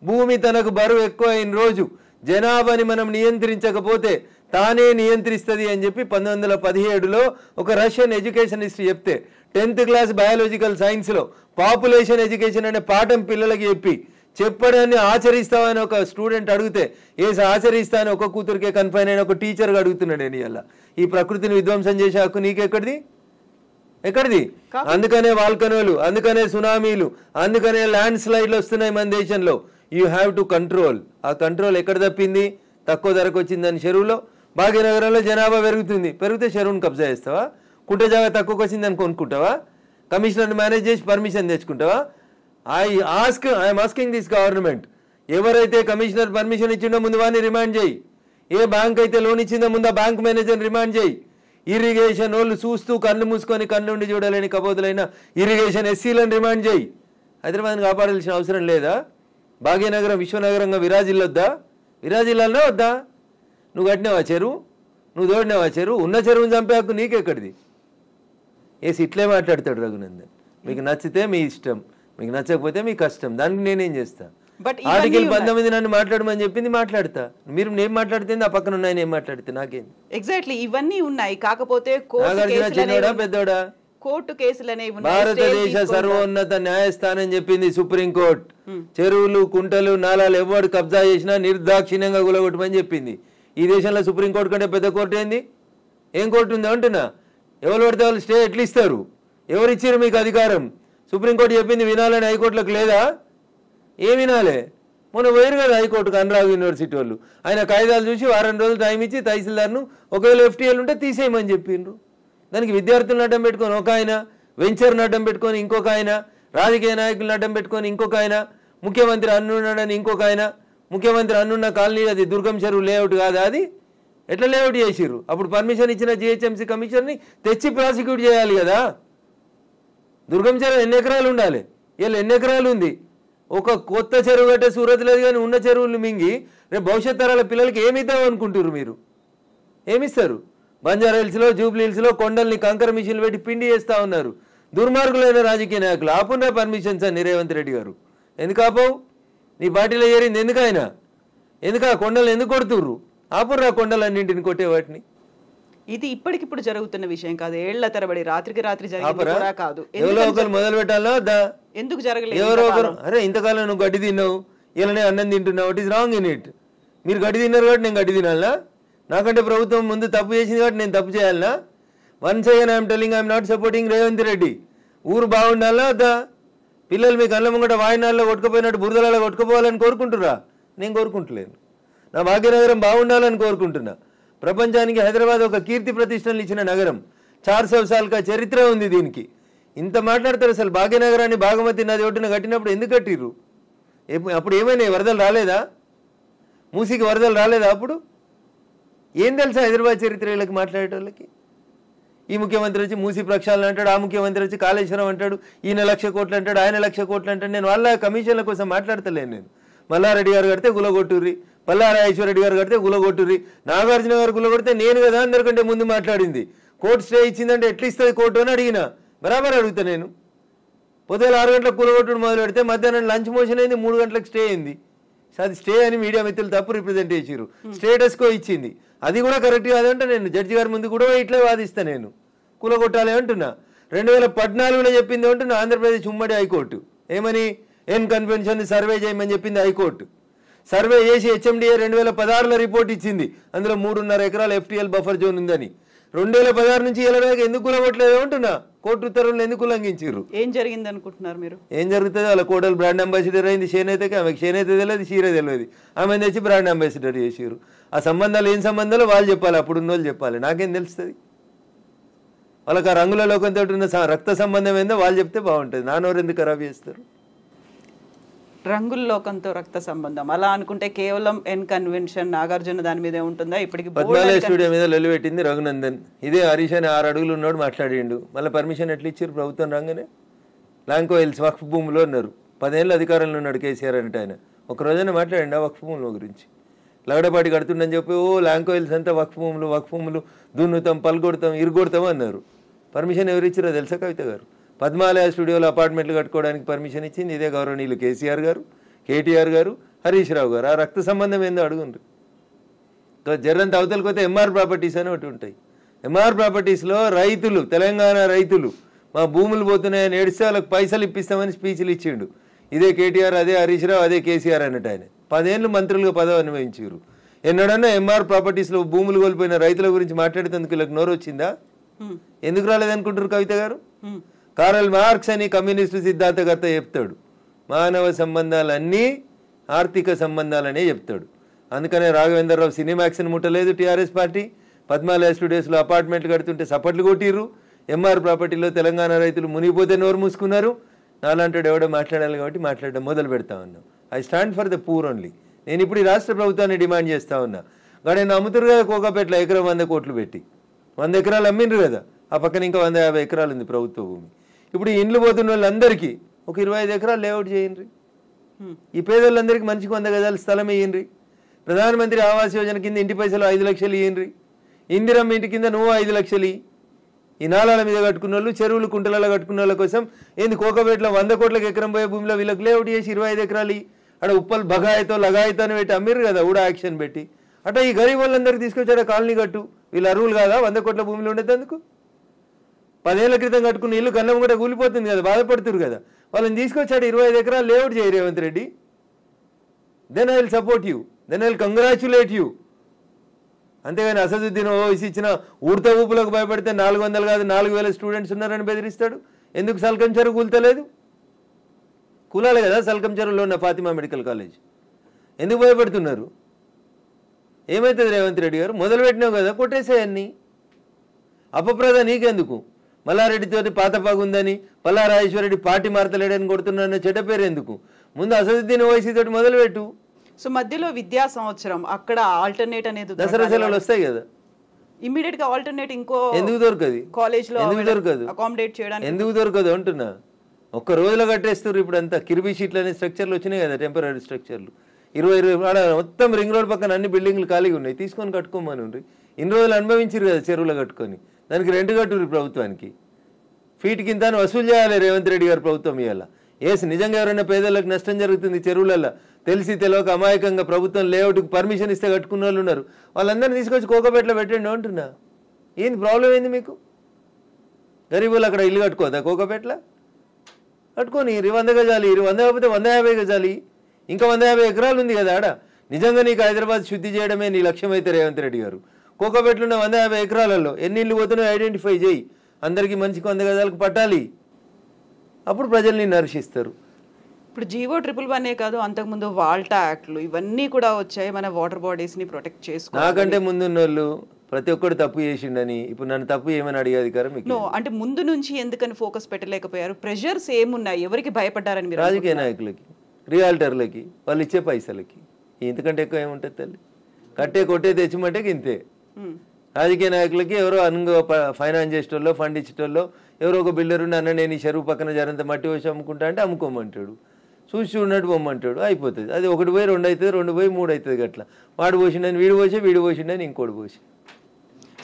భూమి తనకు బరువు ఎక్కువ అయిన రోజు జనాభాని మనం నియంత్రించకపోతే తానే నియంత్రిస్తుంది అని చెప్పి 1917లో ఒక రష్యన్ ఎడ్యుకేషన్ హిస్టరీ చెప్తే 10th క్లాస్ బయాలజికల్ సైన్స్లో పాపులేషన్ ఎడ్యుకేషన్ అనే పాఠం పిల్లలకి చెప్పడాన్ని ఆచరిస్తామని ఒక స్టూడెంట్ అడిగితే ఆచరిస్తా అని ఒక కూతురికే కన్ఫైన్ అయిన ఒక టీచర్గా అడుగుతున్నాడు. నేను ఇలా ఈ ప్రకృతిని విధ్వంసం చేసే హక్కు నీకెక్కడిది? అందుకనే వాల్కనోలు, అందుకనే సునామీలు, అందుకనే ల్యాండ్ స్లైడ్లు వస్తున్నాయి మన దేశంలో. You have to control. ఆ కంట్రోల్ ఎక్కడ తప్పింది? తక్కువ ధరకు వచ్చిందని చెరువులో. భాగ్యనగరంలో జనాభా పెరిగితే చెరువును కబ్జా చేస్తావా? కుంట జాగా తక్కువకి వచ్చిందని కొనుక్కుంటావా? కమిషనర్ని మేనేజ్ చేసి పర్మిషన్ తెచ్చుకుంటావా? ఐఎమ్ ఆస్కింగ్ దిస్ గవర్నమెంట్, ఎవరైతే కమిషనర్ పర్మిషన్ ఇచ్చిండో ముందు వాడిని రిమాండ్ చేయి. ఏ బ్యాంక్ అయితే లోన్ ఇచ్చిందో ముందు ఆ బ్యాంక్ మేనేజర్ని రిమాండ్ చేయి. ఇరిగేషన్ వాళ్ళు చూస్తూ కళ్ళు మూసుకొని కళ్ళుండి చూడలేని కబోతులైన ఇరిగేషన్ ఎస్సీలను రిమాండ్ చేయి. హైదరాబాద్ని కాపాడాల్సిన అవసరం లేదా? భాగ్యనగరం విశ్వనగరంగా విరాజిల్లాలనే వద్దా? నువ్వు కట్టినావా చెరువు? నువ్వు తోడినావా చెరువు? ఉన్న చెరువుని చంపే హక్కు నీకెక్కడిది? ఇట్లే మాట్లాడతాడు రఘునందన్. మీకు నచ్చితే మీ ఇష్టం, మీకు నచ్చకపోతే మీ కష్టం. దానికి నేనేం చేస్తా? ఆర్టికల్ 19 నన్ను మాట్లాడమని చెప్పింది, మాట్లాడతా. మీరు నేను మాట్లాడితే ఆ పక్కన ఉన్నాయని ఏం మాట్లాడితే నాకేం? ఎగ్జాక్ట్లీ ఇవన్నీ ఉన్నాయి. కాకపోతే చిన్నోడా పెద్దోడా? కోర్టు కేసులనే భారతదేశ సర్వోన్నత న్యాయస్థానం చెప్పింది, సుప్రీంకోర్టు చెరువులు, కుంటలు, నాలాలు ఎవరు కబ్జా చేసినా నిర్దాక్షిణ్యంగా గులగొట్టమని చెప్పింది. ఈ దేశంలో సుప్రీంకోర్టు కంటే పెద్ద కోర్టు ఏంది? ఏం కోర్టు ఉంది అంటున్నా? ఎవరు పడితే వాళ్ళు స్టే ఎట్లా ఇస్తారు? ఎవరు ఇచ్చారు మీకు అధికారం? సుప్రీంకోర్టు చెప్పింది వినాలని హైకోర్టులకు లేదా? ఏం వినాలే? మొన్న పోయారు కదా హైకోర్టుకు అనురాగ్ యూనివర్సిటీ వాళ్ళు. ఆయన కాయిదాలు చూసి వారం రోజులు టైం ఇచ్చి తహసీల్దార్ను ఒకవేళ FTL ఉంటే తీసేయమని చెప్పిండ్రు. దానికి విద్యార్థులను అడ్డం పెట్టుకొని ఒక ఆయన, వెంచర్ను అడ్డం పెట్టుకొని ఇంకొక ఆయన, రాజకీయ నాయకులను అడ్డం పెట్టుకొని ఇంకొక ఆయన, ముఖ్యమంత్రి అన్నున్నాడని ఇంకొక ఆయన. ముఖ్యమంత్రి అన్నున్న కాలనీ అది దుర్గం చెరువు లేఅవుట్ కాదా? అది ఎట్లా లేఅవుట్ చేసిర్రు? అప్పుడు పర్మిషన్ ఇచ్చిన జిహెచ్ఎంసీ కమిషన్ని తెచ్చి ప్రాసిక్యూట్ చేయాలి కదా. దుర్గం చెరువు ఎన్ని ఎకరాలు ఉండాలి? వీళ్ళు ఎన్ని ఎకరాలు ఉంది? ఒక కొత్త చెరువు కట్టే సూరత్ లేదు కానీ ఉన్న చెరువులు మింగి రేపు భవిష్యత్ తరాల పిల్లలకి ఏమిద్దాం అనుకుంటారు మీరు? ఏమిస్తారు? బంజారా హిల్స్లో, జూబ్లీ హిల్స్లో కొండల్ని కంకర మిషన్లు పెట్టి పిండి చేస్తూ ఉన్నారు దుర్మార్గులైన రాజకీయ నాయకులు. ఆపున్నా పర్మిషన్స్ అని రేవంత్ రెడ్డి గారు. ఎందుకు ఆపవు? నీ పార్టీలో చేరింది ఎందుకైనా? ఎందుకు ఆ కొండలు ఎందుకు కొడుతుర్రు? ఆపుర్రా కొండలన్నింటిని కొట్టే వాటిని. ఇది ఇప్పటికిప్పుడు జరుగుతున్న విషయం కాదు, ఏళ్ల తరబడి రాత్రికి రాత్రి జరిగింది కాదు. ఎవరో ఒకరు మొదలు పెట్టాలా? ఎందుకు జరగలేదు? ఎవరో ఒకరు అరే ఇంతకాలం నువ్వు గడ్డి తిన్నావు, ఇలానే అన్నం తింటున్నావు, it is wrong in it. మీరు గడ్డి తిన్నారు కాబట్టి నేను గడ్డి తినాలనా? నాకంటే ప్రభుత్వం ముందు తప్పు చేసింది కాబట్టి నేను తప్పు చేయాలనా? Once again I'm telling I'm not supporting Revanth Reddy. ఊరు బాగుండాలా వద్దా? పిల్లలు మీ కళ్ళ ముంగట వాయినాల్లో కొట్టుకుపోయినట్టు బురదలలో కొట్టుకుపోవాలని కోరుకుంటురా? నేను కోరుకుంటలేను. నా భాగ్యనగరం బాగుండాలని కోరుకుంటున్నా. ప్రపంచానికి హైదరాబాద్ ఒక కీర్తి ప్రతిష్టలు ఇచ్చిన నగరం. 400 సార్లుగా చరిత్ర ఉంది దీనికి. ఇంత మాట్లాడతారు. అసలు భాగ్యనగరాన్ని బాగమతి నది ఒడ్డున కట్టినప్పుడు ఎందుకు కట్టిర్రు? అప్పుడు ఏమైనా వరదలు రాలేదా? మూసికి వరదలు రాలేదా? అప్పుడు ఏం తెలుసా హైదరాబాద్ చరిత్ర వీళ్ళకి మాట్లాడేటోళ్ళకి? ఈ ముఖ్యమంత్రి వచ్చి మూసి ప్రక్షాళన అంటాడు, ఆ ముఖ్యమంత్రి వచ్చి కాళేశ్వరం అంటాడు, ఈయన 1,00,000 కోట్లు అంటాడు, ఆయన 1,00,000 కోట్లు అంటాడు. నేను వాళ్ళ కమిషన్ల కోసం మాట్లాడతలేను. నేను మల్లారెడ్డి గారు కడితే గులగొట్టుర్రి, పల్లారాజేశ్వరరెడ్డి గారు కడితే గులగొట్టుర్రి, నాగార్జున గారు గులగొడితే నేను కదా అందరికంటే ముందు మాట్లాడింది. కోర్టు స్టే ఇచ్చిందంటే ఎట్లా ఇస్తుంది కోర్టు అని అడిగిన. బరాబర్ అడుగుతా నేను. పొద్దున 6 గంటలకు కూలగొట్టుడు మొదలు పెడితే మధ్యాహ్నం లంచ్ మోషన్ అయింది, 3 గంటలకు స్టే అయింది. అది స్టే అని మీడియా మిత్రులు తప్పు రిప్రజెంట్ చేసిరు. స్టేటస్కో ఇచ్చింది, అది కూడా కరెక్ట్ కాదంటే నేను జడ్జి గారి ముందు కూడా ఇట్లా వాదిస్తా. నేను కూలగొట్టాలి అంటున్నా. 2014లో చెప్పింది అంటున్నా ఆంధ్రప్రదేశ్ ఉమ్మడి హైకోర్టు. ఏమని? ఎన్ కన్వెన్షన్ సర్వే చేయమని చెప్పింది హైకోర్టు. సర్వే చేసి హెచ్ఎండిఏ 2016లో రిపోర్ట్ ఇచ్చింది. అందులో 3.5 ఎకరాల FTL బఫర్ జోన్ ఉందని. 2016 నుంచి వెళ్ళడానికి ఎందుకు కూలగొట్టలేదు అంటున్నా. కోర్టు ఉత్తర్వులను ఎందుకు ఉల్లంఘించారు? ఏం జరిగింది అనుకుంటున్నారు మీరు? ఏం జరుగుతుంది? వాళ్ళ కోడలు బ్రాండ్ అంబాసిడర్ అయింది చేనేతకి. ఆమెకి చేనేత తెలియదు, చీర తెలియదు. ఆమె తెచ్చి బ్రాండ్ అంబాసిడర్ చేసారు. ఆ సంబంధాలు ఏం సంబంధాలు వాళ్ళు చెప్పాలి, అప్పుడు ఉన్న వాళ్ళు చెప్పాలి. నాకేం తెలుస్తుంది? వాళ్ళకి ఆ రంగుల లోకంతో ఉన్న రక్త సంబంధం ఏందో వాళ్ళు చెప్తే బాగుంటుంది. నానోరు ఎందుకు ఖరాబ్ చేస్తారు? రంగుల లోకంతో రక్త సంబంధం అలా అనుకుంటే కేవలం ఎన్ కన్వెన్షన్ నాగార్జున దాని మీదే ఉంటుందా? ఇప్పటికి పద్మాలయ స్టూడియో మీద లొల్లి పెట్టింది రఘునందన్. ఇదే హరీష్ అని 6 అడుగులు ఉన్నాడు మాట్లాడిండు. మళ్ళీ పర్మిషన్ ఎట్లా ఇచ్చారు ప్రభుత్వం రాగానే? లాంకో హిల్స్ వక్ఫ్ భూమిలో ఉన్నారు. 10 ఏళ్ళు అధికారంలో ఉన్నాడు కేసీఆర్ అంటే. ఆయన ఒక రోజైనా మాట్లాడండి ఆ వక్ఫ్ భూముల గురించి? లగడపాటి కడుతుండని చెప్పి లాంకో హిల్స్ అంతా వక్ఫ్ భూములు దున్నుతాం, పల్గొడతాం, ఇరుగొడతాం అన్నారు. పర్మిషన్ ఎవరు ఇచ్చారో తెలుసా కవిత గారు? పద్మాలయ స్టూడియోలో అపార్ట్మెంట్లు కట్టుకోవడానికి పర్మిషన్ ఇచ్చింది ఇదే గౌరవనీయులు కేసీఆర్ గారు, కేటీఆర్ గారు, హరీష్ రావు గారు. ఆ రక్త సంబంధం ఏందో అడుగుండ్రు. జర్రంత అవతలకి పోతే ఎంఆర్ ప్రాపర్టీస్ అని ఒకటి ఉంటాయి. ఎంఆర్ ప్రాపర్టీస్లో రైతులు, తెలంగాణ రైతులు మా భూములు పోతున్నాయని ఏడిస్తే వాళ్ళకి పైసలు ఇప్పిస్తామని స్పీచ్లు ఇచ్చిండు. ఇదే కేటీఆర్, అదే హరీష్ రావు, అదే కేసీఆర్ అన్నట్టు. ఆయన 10 ఏళ్ళు మంత్రులుగా పదవి అనుభవించారు. ఎన్నడన్నా ఎంఆర్ ప్రాపర్టీస్లో భూములు కోల్పోయిన రైతుల గురించి మాట్లాడేందుకు వీళ్ళకి నోరు వచ్చిందా? ఎందుకు రాలేదనుకుంటారు కవిత గారు? కారల్ మార్క్స్ అని కమ్యూనిస్టు సిద్ధాంతకర్త చెప్తాడు, మానవ సంబంధాలన్నీ ఆర్థిక సంబంధాలనే చెప్తాడు. అందుకనే రాఘవేంద్రరావు సినిమాక్స్ని ముట్టలేదు టీఆర్ఎస్ పార్టీ. పద్మాలయ స్టూడియోస్లో అపార్ట్మెంట్లు కడుతుంటే సపట్లు కొట్టిర్రు. ఎంఆర్ ప్రాపర్టీలో తెలంగాణ రైతులు మునిగిపోతే నోరు మూసుకున్నారు. నాలాంటి ఎవడో మాట్లాడాలి కాబట్టి మాట్లాడడం మొదలు పెడతా ఉన్నాం. I stand for the poor only. నేను ఇప్పుడు ఈ రాష్ట్ర ప్రభుత్వాన్ని డిమాండ్ చేస్తా ఉన్నా. కానీ నేను అమ్ముతురు కదా కోకాపేటలో ఎకరం 100 కోట్లు పెట్టి 100 ఎకరాలు అమ్మిండ్రు కదా. ఆ పక్కన ఇంకా 150 ఎకరాలు ఉంది ప్రభుత్వ భూమి. ఇప్పుడు ఈ ఇండ్లు పోతున్న వాళ్ళందరికీ ఒక 25 ఎకరాలు లేఅవుట్ చేయండి. ఈ పేదోళ్ళందరికీ మంచికి 100 గజాల స్థలం ఇయ్యండి. ప్రధానమంత్రి ఆవాస్ యోజన కింద ఇంటి పైసలు 5 లక్షలు ఇయ్యండి. ఇందిరమ్మ ఇంటి కింద నువ్వు 5 లక్షలు. ఈ నాలాల మీద కట్టుకున్న వాళ్ళు, చెరువులు కుంటలలో కట్టుకున్న వాళ్ళ కోసం ఏంది కోకపేటలో 100 కోట్లకు ఎకరం పోయే భూమిలో వీళ్ళకి లేఅవుట్ చేసి 25 ఎకరాలు అక్కడ ఉప్పల్ బగాయితో లగాయితో అని పెట్టి అమ్మిర్రు కదా ఊడా యాక్షన్ పెట్టి. అట్లా ఈ గరీబ్ వాళ్ళందరికీ తీసుకొచ్చాడు కాలనీ కట్టు. వీళ్ళు అరువులు కాదా 100 కోట్ల భూమిలో ఉండేందుకు? 10 ఏళ్ల క్రితం కట్టుకున్న ఇల్లు కన్నం కూడా కూలిపోతుంది కదా, బాధపడుతురు కదా. వాళ్ళని తీసుకొచ్చాడు 25 ఎకరాలు లేఅవుట్ చేయి Revanth Reddy. Then I will support you, then I will congratulate you. అంతేగాని అసదుద్దీన్ ఓవైసీ ఇచ్చిన ఉడత ఊపులకు భయపడితే 400 కాదు 4000 స్టూడెంట్స్ ఉన్నారని బెదిరిస్తాడు. ఎందుకు సల్కం చెరువు కూల్తలేదు? కూలాలి కదా సల్కం చెరువులో ఉన్న ఫాతిమా మెడికల్ కాలేజ్. ఎందుకు భయపడుతున్నారు? ఏమవుతుంది రేవంత్ రెడ్డి గారు? మొదలు పెట్టినావు కదా, కొట్టేసేయన్ని. అపప్రద నీకెందుకు? మల్లారెడ్డితోటి పాతపాగుందని, పల్లారాజేశ్వరరెడ్డి పార్టీ మారతలేడని కొడుతున్నారన్న చెడ్డ పేరు ఎందుకు? ముందు అసదుద్దీన్ ఓవైసీ తోటి మొదలుపెట్టు. సో మధ్యలో విద్యా సంవత్సరం అక్కడ ఆల్టర్నేట్ అనేది దసరా సెలవులు వస్తాయి కదా, ఇమ్మీడియట్ గా ఆల్టర్నేట్ ఇంకో ఎందుకు దొరకదు? కాలేజ్ లో ఎందుకు దొరకదు? అకామిడేట్ చేయడానికి ఎందుకు దొరకదు అంటున్నా. ఒక్క రోజులో కట్టేస్తారు. ఇప్పుడు అంతా కిర్బీ షీట్లు అనే స్ట్రక్చర్లు వచ్చినాయి కదా, టెంపరీ స్ట్రక్చర్లు. 20 మొత్తం రింగ్ రోడ్ పక్కన అన్ని బిల్డింగ్లు ఖాళీగా ఉన్నాయి, తీసుకొని కట్టుకోమని ఉండ్రి. ఇన్ని రోజులు అనుభవించారు కదా చెరువులో కట్టుకొని, దానికి రెంట్ కట్టుర్రి ప్రభుత్వానికి. ఫీట్ కింద వసూలు చేయాలి రేవంత్ రెడ్డి గారు ప్రభుత్వం ఇవాళ. నిజంగా ఎవరైనా పేదలకు నష్టం జరుగుతుంది చెరువులలో తెలిసి తెలియక అమాయకంగా ప్రభుత్వం లేఅవుట్కి పర్మిషన్ ఇస్తే కట్టుకున్న వాళ్ళు ఉన్నారు, వాళ్ళందరినీ తీసుకొచ్చి కోకపేటలో పెట్టండి అంటున్నా. ఏంది ప్రాబ్లం ఏంది మీకు? గరీబులు అక్కడ ఇల్లు కట్టుకోదా కోకపేటలో? కట్టుకొని 100 గజాలు, 100 కాకపోతే 150 గజాలు, ఇంకా 150 ఎకరాలు ఉంది కదా ఆడ. నిజంగా నీకు హైదరాబాద్ శుద్ధి చేయడమే నీ లక్ష్యం అయితే రేవంత్ రెడ్డి గారు, కోకపేటలో ఉన్న 150 ఎకరాలలో ఎన్ని ఇల్లు పోతున్నాయో ఐడెంటిఫై చేయి, అందరికీ మంచికి 100 గజాలకు పట్టాలి, అప్పుడు ప్రజల్ని నర్శిస్తారు. ఇప్పుడు జీవో 111 కాదు, అంతకుముందు వాల్టా యాక్ట్లు ఇవన్నీ కూడా వచ్చాయి మన వాటర్ బాడీస్ ని ప్రొటెక్ట్ చేసుకోవాలి. నాకంటే ముందున్న వాళ్ళు ప్రతి ఒక్కరు తప్పు చేసిండని ఇప్పుడు నన్ను తప్పు ఏమని అడిగే అధికారం మీకు? అంటే ముందు నుంచి ఎందుకని ఫోకస్ పెట్టలేకపోయారు? ప్రెషర్స్ ఏమున్నాయి? ఎవరికి భయపడ్డారని మీరు? రాజకీయ నాయకులకి, రియాల్టర్లకి, వాళ్ళు ఇచ్చే పైసలకి. ఇంతకంటే ఎక్కువ ఏముంటుంది తల్లి? కట్టే కొట్టే తెచ్చిమంటే ఇంతే. రాజకీయ నాయకులకి ఎవరో ఫైనాన్స్ చేసేటోళ్ళు, ఫండ్ ఇచ్చేటోళ్ళు, ఎవరో ఒక బిల్డర్ ఉండి అన్న నేను ఈ చెరువు పక్కన జరంత మట్టి పోసి అమ్ముకుంటా అంటే అమ్ముకోమంటాడు, చూసి చూడనట్టు పొమ్మంటాడు, అయిపోతుంది. అది 1 పోయి 2 అవుతుంది, 2 పోయి 3 అవుతుంది. అట్లా వాడు పోసిండని వీడు పోసి, వీడు పోసిండని ఇంకోటి పోసి.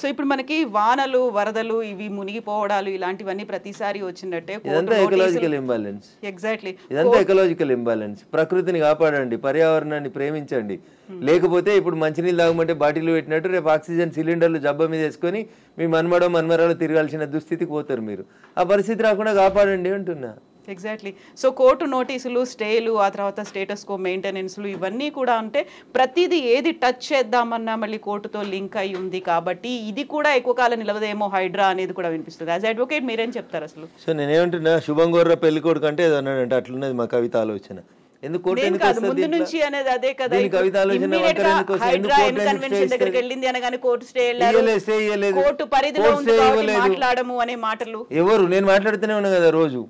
సో ఇప్పుడు మనకి వానలు, వరదలు, ఇవి మునిగిపోవడాలు ఇలాంటివన్నీ ప్రతిసారి వచ్చినట్టే. ఇదంతా ఎకలాజికల్ ఇంబాలెన్స్. ఎగ్జాక్ట్లీ, ఇదంతా ఎకలాజికల్ ఇంబాలెన్స్. ప్రకృతిని కాపాడండి, పర్యావరణాన్ని ప్రేమించండి. లేకపోతే ఇప్పుడు మంచినీళ్ళు తాగమంటే బాటిల్ పెట్టినట్టు రేపు ఆక్సిజన్ సిలిండర్లు జబ్బ మీద వేసుకొని మీ మన్మరాలు తిరగాల్సిన దుస్థితికి పోతారు మీరు. ఆ పరిస్థితి రాకుండా కాపాడండి అంటున్నా. ఎగ్జాక్ట్లీ. సో కోర్టు నోటీసులు, స్టేలు, ఆ తర్వాత స్టేటస్ కో మెయింటెనెన్స్లు ఇవన్నీ కూడా అంటే ప్రతిదీ ఏది టచ్ చేద్దామన్నా మళ్ళీ కోర్టుతో లింక్ అయి ఉంది కాబట్టి ఇది కూడా ఎక్కువ కాలం నిలవదేమో హైడ్రా అనేది కూడా వినిపిస్తుంది. యాజ్ అడ్వకేట్ మీరేం చెప్తారు అసలు? సో నేనేమంటున్నా, శుభం గోర్ర పెళ్లి కొడుకు అంటే ఏదో అన్నాడంటే అట్లున్నది మా కవిత ఆలోచన. ఎందుకు ముందు నుంచి అనేది అదే కదా, కవిత ఆలోచన దగ్గరికి వెళ్ళింది అనగానే కోర్టు స్టే కోర్టు పరిధిలో మాట్లాడము అనే మాటలు ఎవరు? నేను మాట్లాడుతూనే ఉన్నా కదా రోజు.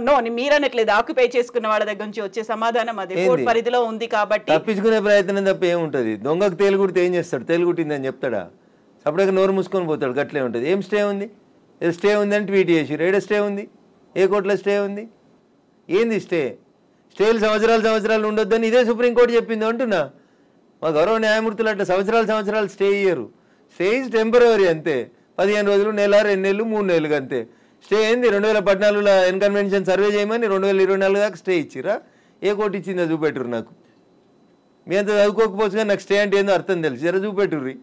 నో, మీరనట్లేదు, ఆక్యుపై చేసుకున్న వాళ్ళ దగ్గర నుంచి వచ్చే సమాధానం అదే, కోర్టు పరిధిలో ఉంది కాబట్టి. తప్పించుకునే ప్రయత్నం తప్ప ఏముంటుంది? దొంగకు తేలుగుడితే ఏం చేస్తాడు? తేలుగుట్టిందని చెప్తాడా? సపరేట్గా నోరు మూసుకొని పోతాడు. గట్లే ఉంటుంది. ఏం స్టే ఉంది? స్టే ఉంది అని ట్వీట్ చేసి ఏడ స్టే ఉంది? ఏ కోర్టులో స్టే ఉంది? ఏంది స్టే? స్టేలు సంవత్సరాలు ఉండొద్దని ఇదే సుప్రీంకోర్టు చెప్పింది అంటున్నా. మా గౌరవ న్యాయమూర్తులు అట్లా సంవత్సరాలు స్టే ఇయ్యరు. స్టే ఈజ్ టెంపరవరీ అంతే. 15 రోజులు, నెల, 2 నెలలు, 3 నెలలు అంతే. స్టే ఏంది? 2014లో ఎన్కన్వెన్షన్ సర్వే చేయమని 2024 దాకా స్టే ఇచ్చిరా? ఏ కోర్టు ఇచ్చిందో చూపెట్టురు నాకు. మీ అంత చదువుకోకపోవచ్చు కానీ నాకు స్టే అంటే ఏందో అర్థం తెలుసు. జర చూపెట్టుర్రి.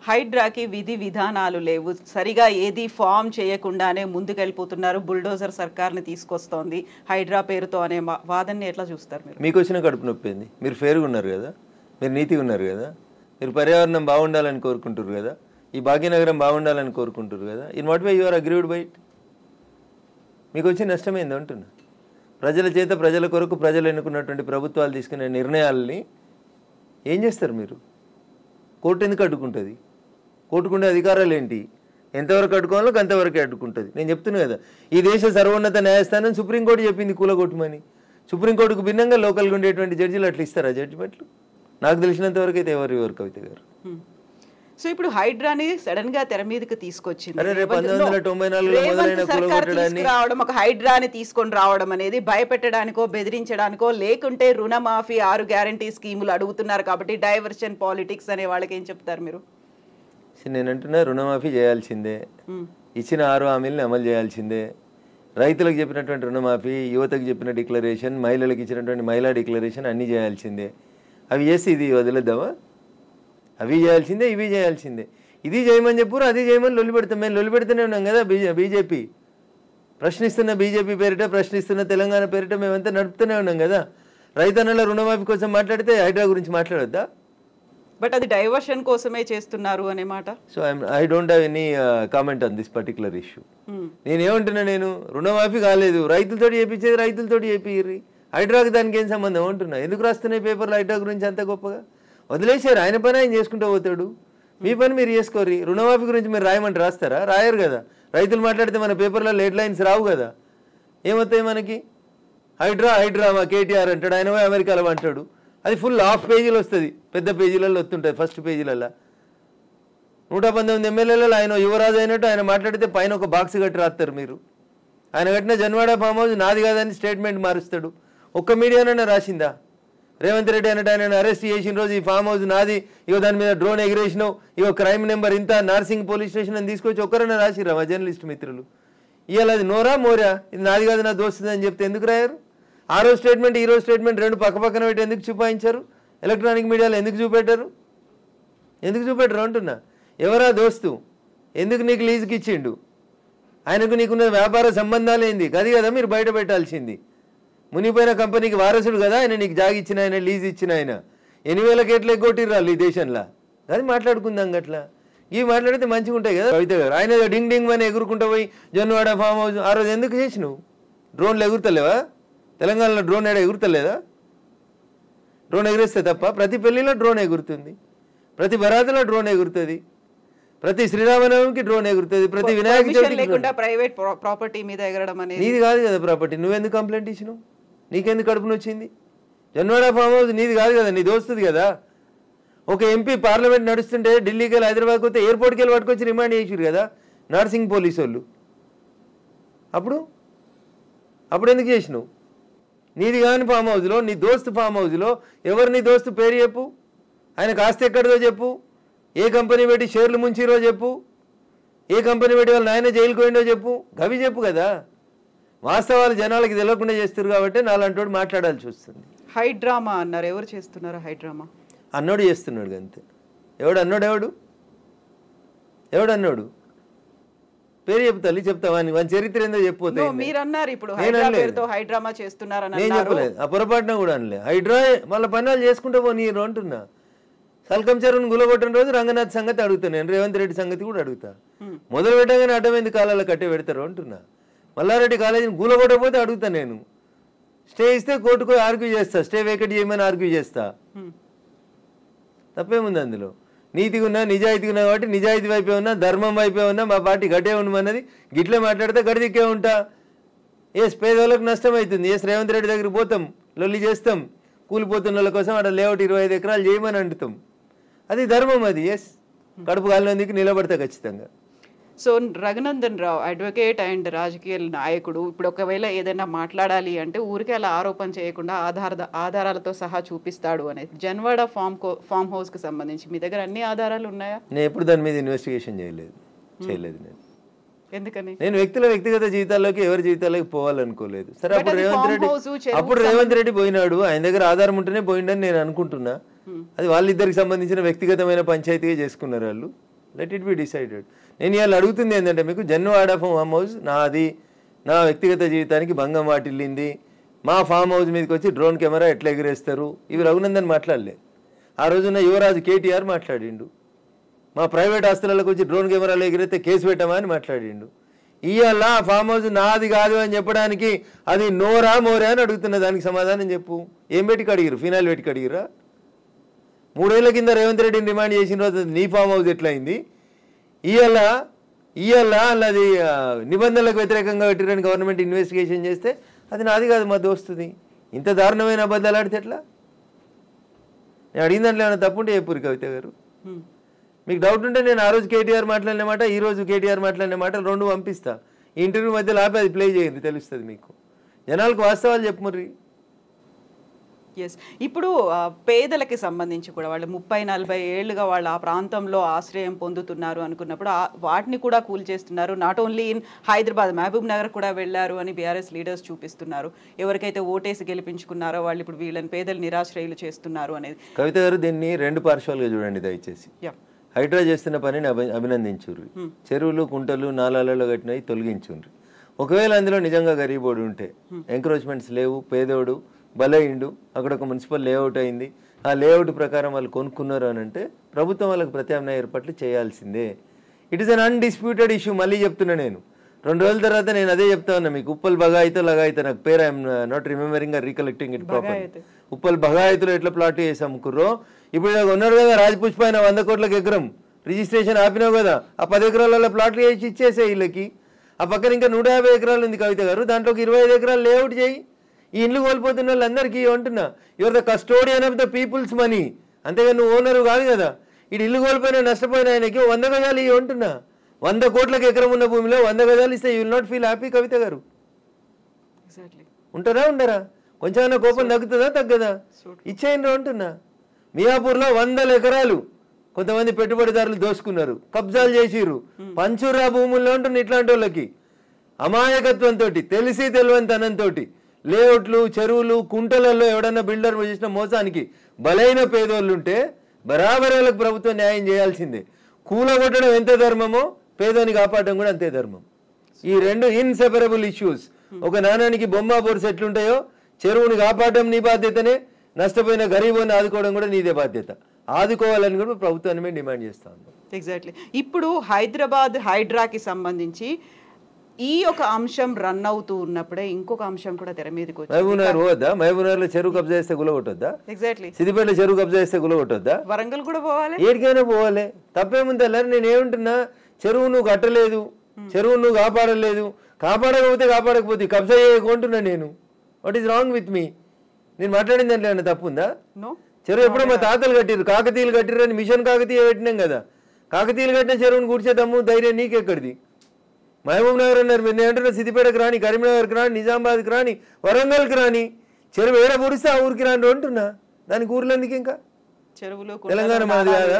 హైడ్రాకి విధి విధానాలు లేవు, సరిగా ఏది ఫామ్ చేయకుండానే ముందుకెళ్ళిపోతున్నారు, బుల్డోజర్ సర్కార్ని తీసుకొస్తోంది హైడ్రా పేరుతో అనే వాదనని ఎట్లా చూస్తారు మీరు? మీకు వచ్చిన కడుపు నొప్పింది. మీరు ఫేర్గా ఉన్నారు కదా, మీరు నీతిగా ఉన్నారు కదా, మీరు పర్యావరణం బాగుండాలని కోరుకుంటారు కదా, ఈ భాగ్యనగరం బాగుండాలని కోరుకుంటారు కదా. In what way you are agreed by it? మీకు వచ్చి నష్టమైంది అంటున్నా. ప్రజల చేత, ప్రజల కొరకు ప్రజలు ఎన్నుకున్నటువంటి ప్రభుత్వాలు తీసుకునే నిర్ణయాలని ఏం చేస్తారు మీరు? కోర్టు ఎందుకు అడ్డుకుంటుంది? కోర్టుకుండే అధికారాలు ఏంటి? ఎంతవరకు అడ్డుకోవాలో అంతవరకే అడ్డుకుంటుంది. నేను చెప్తున్నా కదా, ఈ దేశ సర్వోన్నత న్యాయస్థానం సుప్రీంకోర్టు చెప్పింది కూలగొట్టమని. సుప్రీంకోర్టుకు భిన్నంగా లోకల్గా ఉండేటువంటి జడ్జీలు అట్లా ఇస్తారా జడ్జిమెంట్లు? నాకు తెలిసినంత వరకు అయితే ఎవరు కవిత గారు. సో ఇప్పుడు హైడ్రాని సడన్ గా తెర మీదకి తీసుకొచ్చింది. 1994 ఒక హైడ్రాని తీసుకొని రావడం అనేది భయపెట్టడానికో, బెదిరించడానికో, లేకుంటే రుణమాఫీ 6 గ్యారంటీ స్కీములు అడుగుతున్నారు కాబట్టి డైవర్షన్ పాలిటిక్స్ అనే వాళ్ళకి ఏం చెప్తారు మీరు? నేను అంటున్నా, రుణమాఫీ చేయాల్సిందే, ఇచ్చిన 6 హామీలను అమలు చేయాల్సిందే. రైతులకు చెప్పినటువంటి రుణమాఫీ, యువతకు చెప్పిన డిక్లరేషన్, మహిళలకు ఇచ్చినటువంటి మహిళా డిక్లరేషన్ అన్నీ చేయాల్సిందే. అవి చేసి ఇది వదిలేద్దామా? అవి చేయాల్సిందే, ఇవి చేయాల్సిందే. ఇది చేయమని చెప్పురు, అది చేయమని లొల్లి పెడతాం. మేము లొల్లి పెడుతూనే ఉన్నాం కదా. బీజేపీ ప్రశ్నిస్తున్న, బీజేపీ పేరిట ప్రశ్నిస్తున్న తెలంగాణ పేరిట మేమంతా నడుపుతూనే ఉన్నాం కదా. రైతన్నల రుణమాఫీ కోసం మాట్లాడితే హైడ్రా గురించి మాట్లాడొద్దా? బట్ అది డైవర్షన్ కోసమే చేస్తున్నారు అనే మాట. So I don't have any comment on this particular issue. నేనేమంటున్నా, నేను రుణమాఫీ కాలేదు, రైతులతో చేయించేది రైతులతో చేపిర్రి, హైడ్రాకి దానికి ఏం సంబంధం అంటున్నా. ఎందుకు రాస్తున్నాయి పేపర్లు హైడ్రా గురించి అంత గొప్పగా? వదిలేసారు, ఆయన పని ఆయన చేసుకుంటూ పోతాడు, మీ పని మీరు చేసుకోరు. రుణమాఫీ గురించి మీరు రాయమంటే రాస్తారా? రాయరు కదా. రైతులు మాట్లాడితే మన పేపర్లో హెడ్ లైన్స్ రావు కదా. ఏమవుతాయి మనకి? హైడ్రా హైడ్రా మా కేటీఆర్ అంటాడు, ఆయన పోయి అమెరికాలో అంటాడు. అది ఫుల్ హాఫ్ పేజీలు వస్తుంది, పెద్ద పేజీలలో వస్తుంటుంది. ఫస్ట్ పేజీలలో 119 ఎమ్మెల్యేలలో ఆయన యువరాజు అయినట్టు ఆయన మాట్లాడితే పైన ఒక బాక్స్ కట్టి రాస్తారు మీరు. ఆయన కట్టిన జన్వాడ ఫామ్ హౌస్ నాది కాదని స్టేట్మెంట్ మారుస్తాడు. ఒక్క మీడియానైనా రాసిందా? రేవంత్ రెడ్డి అన్నట్టు ఆయన అరెస్ట్ చేసిన రోజు ఈ ఫామ్ హౌస్ నాది, ఇగో దాని మీద డ్రోన్ ఎగిరేసినావు, ఇగో క్రైమ్ నెంబర్ ఇంత, నార్సింగ్ పోలీస్ స్టేషన్ అని తీసుకొచ్చి ఒక్కరైనా రాసిరా మా జర్నలిస్ట్ మిత్రులు? ఇవాళ అది నోరా మోరా, ఇది నాది కాదు నా దోస్తుంది అని చెప్తే ఎందుకు రాయారు? ఆ రోజు స్టేట్మెంట్ ఈ రోజు స్టేట్మెంట్ రెండు పక్క పక్కన పెట్టి ఎందుకు చూపాయించారు? ఎలక్ట్రానిక్ మీడియాలో ఎందుకు చూపెట్టారు? ఎందుకు చూపెట్టరు అంటున్నా. ఎవరా దోస్తు? ఎందుకు నీకు లీజుకి ఇచ్చిండు? ఆయనకు నీకున్న వ్యాపార సంబంధాలు ఏంది? అది కదా మీరు బయట పెట్టాల్సింది. మునిపోయిన కంపెనీకి వారసుడు కదా ఆయన, నీకు జాగి ఇచ్చిన ఆయన, లీజ్ ఇచ్చిన ఆయన. 8,000 ఎట్లా ఎగ్గొట్టిర్రాళ్ళు ఈ దేశంలో. అది మాట్లాడుకుందాం గట్లా. ఇవి మాట్లాడితే మంచిగా ఉంటాయి కదా కవిత గారు. ఆయన డింగ్ డింగ్ అని ఎగురుకుంటూ పోయి జొన్నవాడ ఫామ్ హౌస్ ఆ రోజు ఎందుకు చేసినావు? డ్రోన్లు ఎగురుతలేవా? తెలంగాణలో డ్రోన్ ఏడా ఎగురుతలేదా? డ్రోన్ ఎగిరేస్తే తప్ప ప్రతి పెళ్లిలో డ్రోన్ ఎగురుతుంది, ప్రతి బరాతలో డ్రోన్ ఎగురుతుంది, ప్రతి శ్రీరామనవమికి డ్రోన్ ఎగురుతుంది, ప్రతి వినాయక చవితికి. ప్రైవేట్ ప్రాపర్టీ మీద ఎగరడం అనేది నీది కాదు కదా ప్రాపర్టీ. నువ్వెందుకు కంప్లైంట్ ఇచ్చినావు? నీకెందుకు కడుపున వచ్చింది? జొన్నవాడ ఫామ్ హౌస్ నీది కాదు కదా, నీ దోస్తుంది కదా. ఒక ఎంపీ పార్లమెంట్ నడుస్తుంటే ఢిల్లీకి వెళ్ళి హైదరాబాద్కి పోతే ఎయిర్పోర్ట్కి వెళ్ళి పట్టుకొచ్చి రిమాండ్ చేసారు కదా నార్సింగ్ పోలీసు వాళ్ళు. అప్పుడు ఎందుకు చేసినావు? నీది కాని ఫామ్ హౌస్లో, నీ దోస్తు ఫామ్ హౌస్లో ఎవరు నీ దోస్తు పేరు చెప్పు, ఆయనకు ఆస్తి ఎక్కడిదో చెప్పు, ఏ కంపెనీ పెట్టి షేర్లు ముంచిరో చెప్పు, ఏ కంపెనీ పెట్టి వాళ్ళు నాయన జైలుకి పోయిండో చెప్పు, గవి చెప్పు కదా. వాస్తవాలు జనాలకి తెలియకుండా చేస్తారు కాబట్టి నాలంటోడు మాట్లాడాల్సి వస్తుంది. హైడ్రామా అన్నారు, ఎవరు చేస్తున్నారు హైడ్రామా? అన్నోడు చేస్తున్నాడు అంతే. ఎవడు అన్నోడు? ఎవడు పేరు చెప్తాలి, చెప్తావా? వాని చరిత్ర ఏందో చెప్పిపోతే. మీరు అన్నారు ఇప్పుడు హైడ్రామా చేస్తున్నారని. నేను చెప్పలేదు, ఆ పొరపాటున కూడా అనలే. హైడ్రా వాళ్ళ పనులు చేసుకుంటూ పోనీరు అంటున్నా. సల్కం చెరువును గులగొట్టిన రోజు రంగనాథ్ సంగతి అడుగుతా, నేను రేవంత్ రెడ్డి సంగతి కూడా అడుగుతా. మొదలు పెట్టగానే అడ్డమైంది కాలాల్లో కట్టే పెడతారు అంటున్నా. మల్లారెడ్డి కాలేజీని గులగొట్టకపోతే అడుగుతా నేను. స్టే ఇస్తే కోర్టుకు ఆర్గ్యూ చేస్తా, స్టే వేకెట్ చేయమని ఆర్గ్యూ చేస్తా. తప్పేముంది అందులో? నీతిగా ఉన్నా, నిజాయితీగా ఉన్నా కాబట్టి నిజాయితీ వైపే ఉన్నా, ధర్మం వైపే ఉన్నా, మా పార్టీ గట్టే ఉండమన్నది. గిట్లే మాట్లాడితే గడిదిక్కే ఉంటా. పేదవాళ్ళకు నష్టం అవుతుంది. రేవంత్ రెడ్డి దగ్గరికి పోతాం, లొల్లి చేస్తాం, కూలిపోతున్న వాళ్ళ కోసం అక్కడ లేఅవుట్ 25 ఎకరాలు చేయమని అంటుతాం. అది ధర్మం. అది కడుపు కాలినందుకు నిలబడతా ఖచ్చితంగా. So Raghunandan Rao advocate and రాజకీయ నాయకుడు, ఇప్పుడు ఒకవేళ ఏదైనా మాట్లాడాలి అంటే ఊరికే అలా ఆరోపణ చేయకుండా ఆధారాలతో సహా చూపిస్తాడు అనేది. జన్వాడ ఫామ్ హౌస్ కి సంబంధించి మీ దగ్గర అన్ని ఆధారాలు ఉన్నాయా? నేను ఎప్పుడు దాని మీద ఇన్వెస్టిగేషన్ చేయలేదు. నేను ఎందుకని? నేను వ్యక్తిగత జీవితాల్లోకి, ఎవరి జీవితాల్లోకి పోవాలనుకోలేదు. సరే, అప్పుడు రేవంత్ రెడ్డి పోయినాడు, ఆయన దగ్గర ఆధారం ఉంటేనే పోయిండని నేను అనుకుంటున్నా. అది వాళ్ళిద్దరికి సంబంధించిన వ్యక్తిగతమైన పంచాయతీగా చేసుకున్నారు వాళ్ళు. Let it be decided. నేను ఇవాళ అడుగుతుంది ఏంటంటే, మీకు జన్వాడ ఫామ్ హౌస్ నాది, నా వ్యక్తిగత జీవితానికి భంగం వాటిల్లింది, మా ఫామ్ హౌస్ మీదకి వచ్చి డ్రోన్ కెమెరా ఎట్లా ఎగిరేస్తారు, ఇవి రఘునందన్ మాట్లాడలే. ఆ రోజున్న యువరాజు కేటీఆర్ మాట్లాడిండు. మా ప్రైవేట్ ఆస్తులకు వచ్చి డ్రోన్ కెమెరాలు ఎగిరితే కేసు పెట్టమా అని మాట్లాడిండు. ఇవాళ ఫామ్ హౌస్ నాది కాదు అని చెప్పడానికి అది నోరా మోరా అని అడుగుతున్నా. దానికి సమాధానం చెప్పు. ఏం పెట్టి కడిగిరు? ఫినాయిల్ పెట్టి కడిగిరా? 3 ఏళ్ల కింద రేవంత్ రెడ్డిని డిమాండ్ చేసిన రోజు నీ ఫామ్ హౌస్ ఎట్లయింది? ఇవాళ అది నిబంధనలకు వ్యతిరేకంగా పెట్టిరని గవర్నమెంట్ ఇన్వెస్టిగేషన్ చేస్తే అది నాది కాదు, మా దోస్తుంది. ఇంత దారుణమైన అబద్ధాలు ఆడితే ఎట్లా? నేను అడిగిన దాంట్లో ఏమైనా తప్పుంటే చెప్పురు కవిత గారు. మీకు డౌట్ ఉంటే నేను ఆ రోజు కేటీఆర్ మాట్లాడిన మాట, ఈ రోజు కేటీఆర్ మాట్లాడిన మాటలు 2 పంపిస్తా. ఈ ఇంటర్వ్యూ మధ్యలో ఆపి అది ప్లే చేయండి, తెలుస్తుంది మీకు. జనాలకు వాస్తవాలు చెప్పుమర్రి. ఎస్, ఇప్పుడు పేదలకి సంబంధించి కూడా వాళ్ళు 30-40 ఏళ్లుగా వాళ్ళు ఆ ప్రాంతంలో ఆశ్రయం పొందుతున్నారు అనుకున్నప్పుడు వాటిని కూడా కూల్చేస్తున్నారు. Not only in Hyderabad, Mahbubnagar కూడా వెళ్ళారు అని బీఆర్ఎస్ లీడర్స్ చూపిస్తున్నారు. ఎవరికైతే ఓటేసి గెలిపించుకున్నారో వాళ్ళు ఇప్పుడు వీళ్ళని పేదలు నిరాశ్రయులు చేస్తున్నారు అనేది. కవిత గారు, దీన్ని 2 పార్శ్వాలుగా చూడండి దయచేసి. హైడ్రా చేస్తున్న పనిని అభినందించుర్రి. చెరువులు, కుంటలు, నాలాలలో కట్టినవి తొలగించుండ్రి. ఒకవేళ అందులో నిజంగా గరీబోడు ఉంటే, ఎంక్రోచ్మెంట్స్ లేవు, పేదోడు బలైండు, అక్కడ ఒక మున్సిపల్ లేఅవుట్ అయింది, ఆ లేఅవుట్ ప్రకారం వాళ్ళు కొనుక్కున్నారు అని అంటే ప్రభుత్వం వాళ్ళకి ప్రత్యామ్నాయ ఏర్పాట్లు చేయాల్సిందే. It is an undisputed issue. మళ్ళీ చెప్తున్నా నేను, 2 రోజుల తర్వాత నేను అదే చెప్తా ఉన్నా మీకు. ఉప్పల్ బగాయితో లగాయితో, నాకు పేరు I'm not remembering or recollecting it proper. Uppal బగాయితులో ఎట్లా ప్లాట్ చేసి అమ్ముకుర్రో, ఇప్పుడు ఉన్నారు కదా రాజపుష్ప ఆయన 100 కోట్లకు ఎకరం రిజిస్ట్రేషన్ ఆపినావు కదా, ఆ 10 ఎకరాలలో ప్లాట్లు చేసి ఇచ్చేసే వీళ్ళకి. ఆ పక్కన ఇంకా 150 ఎకరాలు ఉంది కవిత గారు, దాంట్లోకి 25 ఎకరాలు లేఅవుట్ చేయి. ఈ ఇండ్లు కోల్పోతున్న వాళ్ళందరికీ అంటున్నా, your the custodian of the peoples money, అంతేగాని నువ్వు ఓనరు కాదు కదా. ఇటు ఇల్లు కోల్పోయినా నష్టపోయిన ఆయనకి 100 గజాలు ఇవి అంటున్నా. 100 కోట్లకు ఎకరం ఉన్న భూమిలో 100 గజాలు ఇస్తే you will not feel happy Kavitha గారు? ఉంటారా ఉండరా? కొంచెమైనా కోపం తగ్గుతుందా తగ్గదా? ఇచ్చేయండి అంటున్నా. మియాపూర్లో 100 ఎకరాలు కొంతమంది పెట్టుబడిదారులు దోసుకున్నారు, కబ్జాలు చేసిర్రు, పంచురా భూముల్లో ఉంటున్న ఇట్లాంటి వాళ్ళకి అమాయకత్వంతో, తెలిసి తెలియనితనంతో లేఅవుట్లు, చెరువులు, కుంటలలో ఎవడన్నా బిల్డర్ చేసిన మోసానికి బలైన పేదోళ్ళు ఉంటే బరాబర్ వాళ్ళకి ప్రభుత్వం న్యాయం చేయాల్సిందే. కూలగొట్టడం ఎంత ధర్మమో పేదోని కాపాడడం కూడా అంతే ధర్మం. ఈ రెండు ఇన్సెపరబుల్ ఇష్యూస్. ఒక నాణానికి బొమ్మ బొరుసు ఎట్లుంటాయో చెరువుని కాపాడడం నీ బాధ్యతనే, నష్టపోయిన గరీబోని ఆదుకోవడం కూడా నీదే బాధ్యత. ఆదుకోవాలని కూడా ప్రభుత్వాన్ని మేము డిమాండ్ చేస్తా ఉన్నాం. ఎగ్జాక్ట్లీ. ఇప్పుడు హైదరాబాద్ హైడ్రాకి సంబంధించి ఈ ఒక అంశం రన్ అవుతూ ఉన్నప్పుడే ఇంకొక అంశం కూడా తెర మీదకి వచ్చింది. మహబూబ్నగర్ పోవద్దా? మహబూబ్నగర్లో చెరువు కబ్జా చేస్తే గులగొట్టొద్దా? ఎగ్జాక్ట్లీ. సిద్దిపేటలో చెరువు కబ్జా చేస్తే గులగొట్టొద్దా? వరంగల్ కూడా పోవాలి, ఏడికైనా పోవాలి. తప్పేముంది? నేను ఏమంటున్నా, చెరువు నువ్వు కట్టలేదు, చెరువు నువ్వు కాపాడలేదు, కాపాడకపోతే కబ్జా చేయకుంటున్నా నేను. What is wrong with me? నేను మాట్లాడింది దాంట్లో ఏమైనా తప్పుందా? చెరువు ఎప్పుడో మా తాతలు కట్టిరు, కాకతీయులు కట్టిరు అని మిషన్ కాకతీయ పెట్టినాం కదా. కాకతీయులు కట్టిన చెరువుని కూర్చేద్దాము ధైర్యం నీకెక్కడిది? మహబూబ్ నగర్ అన్నారు, మీరు ఏమంటున్నా సిద్దిపేటకు రాని, కరీంనగర్కి రాని, నిజామాబాద్కి రాని, వరంగల్కి రాని, చెరువు ఏడ పొడిస్తే ఆ ఊరికి రాని అంటున్నా. దానికి ఊర్లు ఎందుకు? ఇంకా చెరువులు తెలంగాణ మాది కాదా?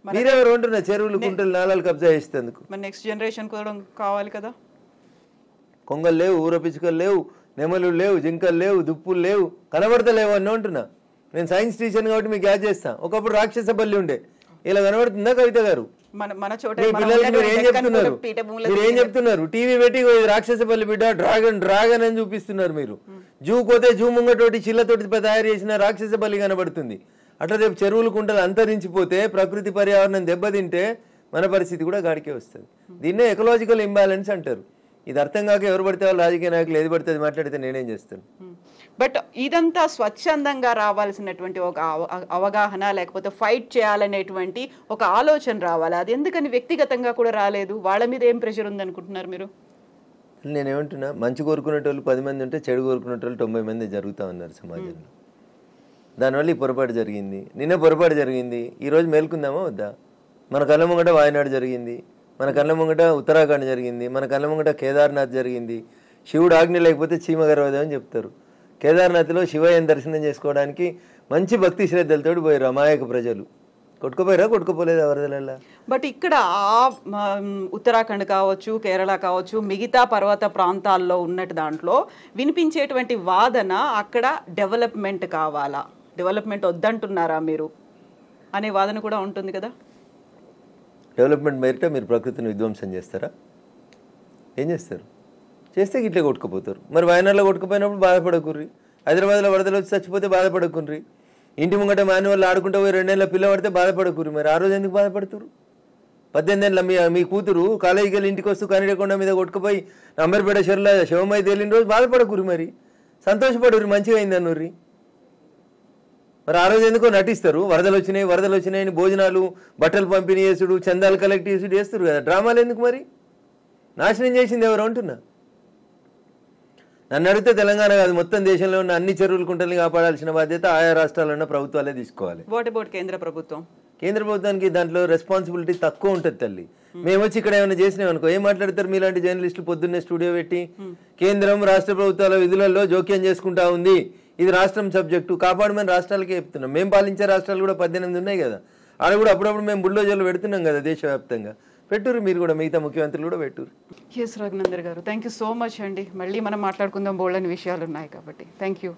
మీరెవరు అంటున్నా చెరువులు, కుంటలు, నాలాలు కబ్జా చేసేందుకు? నెక్స్ట్ జనరేషన్ కూడా కావాలి కదా. కొంగలు లేవు, ఊర పిచ్చుకలు లేవు, నెమలు లేవు, జింకలు లేవు, దుప్పులు లేవు, కనబడతలేవు అని అంటున్నా. నేను సైన్స్ టీచర్ కాబట్టి మీకు యాడ్ చేస్తా. ఒకప్పుడు రాక్షస బల్లి ఉండే, ఇలా కనబడుతుందా కవిత గారు? పిల్లలకి మీరు ఏం చెప్తున్నారు? మీరు ఏం చెప్తున్నారు? టీవీ పెట్టి రాక్షస బల్లి బిడ్డ, డ్రాగన్ డ్రాగన్ అని చూపిస్తున్నారు మీరు. జూ పోతే జూ ముంగటోటి చిల్లతోటి తయారు చేసిన రాక్షస బల్లి కనబడుతుంది. అట్లా రేపు చెరువులు, కుంటలు అంతరించిపోతే, ప్రకృతి పర్యావరణం దెబ్బతింటే మన పరిస్థితి కూడా గాడికే వస్తుంది. దీన్నే ఎకలాజికల్ ఇంబ్యాలెన్స్ అంటారు. ఇది అర్థం కాక ఎవరు పడితే వాళ్ళు రాజకీయ నాయకులు ఏది పడితే మాట్లాడితే నేనేం చేస్తాను? బట్ ఇదంతా స్వచ్ఛందంగా రావాల్సినటువంటి ఒక అవగాహన, లేకపోతే ఫైట్ చేయాలనేటువంటి ఒక ఆలోచన రావాలి. అది ఎందుకని వ్యక్తిగతంగా కూడా రాలేదు? వాళ్ళ మీద ఏం ప్రెషర్ ఉంది అనుకుంటున్నారు మీరు? నేనేమంటున్నా, మంచి కోరుకునేటోళ్ళు 10 మంది ఉంటే చెడు కోరుకునేటోళ్ళు 90 మంది జరుగుతూ ఉన్నారు సమాజంలో. దానివల్ల ఈ పొరపాటు జరిగింది. నిన్న పొరపాటు జరిగింది, ఈరోజు మేల్కుందామా వద్దా? మన కళ్ళ ముంగట వాయనాడు జరిగింది, మన కళ్ళ ముంగట ఉత్తరాఖండ్ జరిగింది, మన కళ్ళ ముంగట కేదార్నాథ్ జరిగింది. శివుడు ఆజ్ఞ లేకపోతే చీమ గర్వదే అని చెప్తారు. కేదార్నాథ్లో శివయ్యని దర్శనం చేసుకోవడానికి మంచి భక్తి శ్రద్ధలతో పోయారు అమాయక ప్రజలు. కొట్టుకోపోలేదా వరదలల్లా? బట్ ఇక్కడ ఉత్తరాఖండ్ కావచ్చు, కేరళ కావచ్చు, మిగతా పర్వత ప్రాంతాల్లో ఉన్నట్టు దాంట్లో వినిపించేటువంటి వాదన అక్కడ డెవలప్మెంట్ కావాలా, డెవలప్మెంట్ వద్దంటున్నారా మీరు అనే వాదన కూడా ఉంటుంది కదా. డెవలప్మెంట్ మేరిట మీరు ప్రకృతిని విధ్వంసం చేస్తారా? ఏం చేస్తారు? చేస్తే ఇట్లే కొట్టుకుపోతారు. మరి వయనాడులో కొట్టుకుపోయినప్పుడు బాధపడకుర్రి, హైదరాబాద్లో వరదలు వచ్చి చచ్చిపోతే బాధపడకుర్రి, ఇంటి ముంగట మాన్యువల్ ఆడుకుంటూ పోయి 2 ఏళ్ళ పిల్ల పడితే బాధపడకుర్రి. మరి ఆ రోజు ఎందుకు బాధపడుతురు? 18 ఏళ్ళ మీ కూతురు కాలేజీకి వెళ్ళి ఇంటికి వస్తూ కనిడకొండ మీద కొట్టుకుపోయి అంబర్పేట చెరువులో శివమై తేలిన రోజు బాధపడకుర్రి, మరి సంతోషపడుర్రి, మంచిగా అయింది అన్నూర్రి. మరి ఆ రోజు ఎందుకో నటిస్తారు, వరదలు వచ్చినాయని భోజనాలు, బట్టలు పంపిణీ చేసుడు, చందాలు కలెక్ట్ చేసుడు చేస్తారు కదా. డ్రామాలు ఎందుకు? మరి నాశనం చేసింది ఎవరు అంటున్నా. నన్ను అడిగితే తెలంగాణ కాదు, మొత్తం దేశంలో ఉన్న అన్ని చెరువులు, కుంటల్ని కాపాడాల్సిన బాధ్యత ఆయా రాష్ట్రాల్లో ఉన్న ప్రభుత్వాలే తీసుకోవాలి. వాట్ అబౌట్ కేంద్ర ప్రభుత్వం? కేంద్ర ప్రభుత్వానికి దాంట్లో రెస్పాన్సిబిలిటీ తక్కువ ఉంటుంది తల్లి. మేము వచ్చి ఇక్కడ ఏమైనా చేసినాం అనుకో, ఏం మాట్లాడతారు మీలాంటి జర్నలిస్టులు? పొద్దున్నే స్టూడియో పెట్టి కేంద్రం రాష్ట్ర ప్రభుత్వాల విధులలో జోక్యం చేసుకుంటా ఉంది, ఇది రాష్ట్రం సబ్జెక్టు, కాపాడమని రాష్ట్రాలకే చెప్తున్నాం. మేము పాలించే రాష్ట్రాలు కూడా 18 ఉన్నాయి కదా, ఆడ కూడా అప్పుడప్పుడు మేము బుల్డోజర్లు పెడుతున్నాం కదా దేశవ్యాప్తంగా. పెట్టురు మీరు కూడా, మిగతా ముఖ్యమంత్రులు కూడా పెట్టురు. ఎస్ రఘునందర్ గారు, థ్యాంక్ యూ సో మచ్ అండి. మళ్ళీ మనం మాట్లాడుకుందాం, బోల్డని విషయాలు ఉన్నాయి కాబట్టి. Thank you.